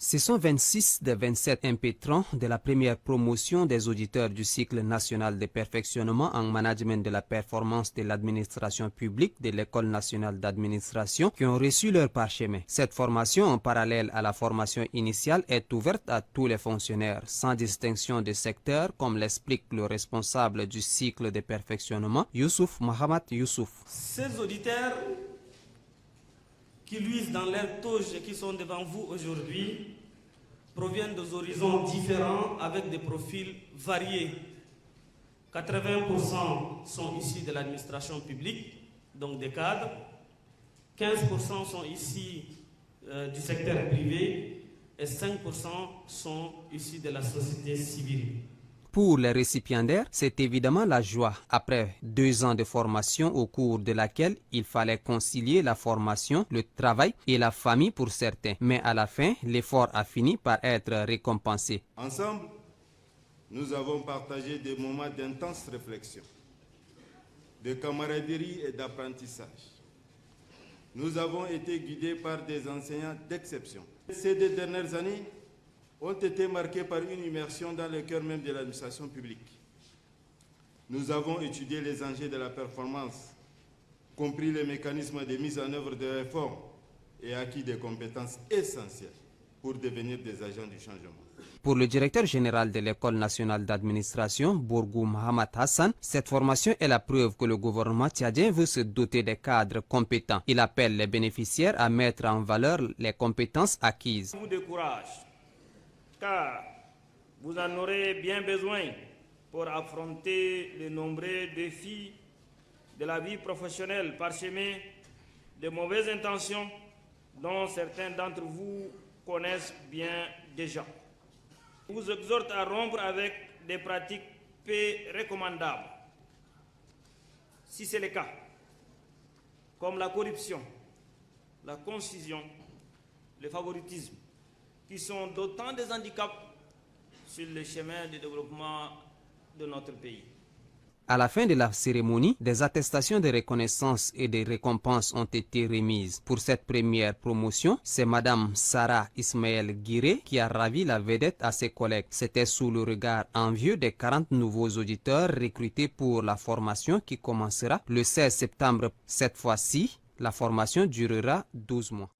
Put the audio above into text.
Ce sont 26 des 27 impétrants de la première promotion des auditeurs du cycle national de perfectionnement en management de la performance de l'administration publique de l'École nationale d'administration qui ont reçu leur parchemin. Cette formation, en parallèle à la formation initiale, est ouverte à tous les fonctionnaires, sans distinction de secteur, comme l'explique le responsable du cycle de perfectionnement, Youssouf Mohamed Youssouf. Ces auditeurs qui luisent dans leurs toges et qui sont devant vous aujourd'hui proviennent d'horizons différents avec des profils variés. 80% sont issus de l'administration publique, donc des cadres. 15% sont issus du secteur privé et 5% sont issus de la société civile. Pour les récipiendaires, c'est évidemment la joie après 2 ans de formation au cours de laquelle il fallait concilier la formation, le travail et la famille pour certains. Mais à la fin, l'effort a fini par être récompensé. Ensemble, nous avons partagé des moments d'intense réflexion, de camaraderie et d'apprentissage. Nous avons été guidés par des enseignants d'exception. Ces 2 dernières années ont été marquées par une immersion dans le cœur même de l'administration publique. Nous avons étudié les enjeux de la performance, compris les mécanismes de mise en œuvre des réformes et acquis des compétences essentielles pour devenir des agents du changement. Pour le directeur général de l'École nationale d'administration, Bourgou Mohamed Hassan, cette formation est la preuve que le gouvernement tchadien veut se doter des cadres compétents. Il appelle les bénéficiaires à mettre en valeur les compétences acquises. Beaucoup de courage, car vous en aurez bien besoin pour affronter les nombreux défis de la vie professionnelle parsemés de mauvaises intentions dont certains d'entre vous connaissent bien déjà. Je vous exhorte à rompre avec des pratiques peu recommandables, si c'est le cas, comme la corruption, la concision, le favoritisme, qui sont d'autant des handicaps sur le chemin du développement de notre pays. À la fin de la cérémonie, des attestations de reconnaissance et de récompenses ont été remises. Pour cette première promotion, c'est Madame Sarah Ismaël Guiré qui a ravi la vedette à ses collègues. C'était sous le regard envieux des 40 nouveaux auditeurs recrutés pour la formation qui commencera le 16 septembre. Cette fois-ci, la formation durera 12 mois.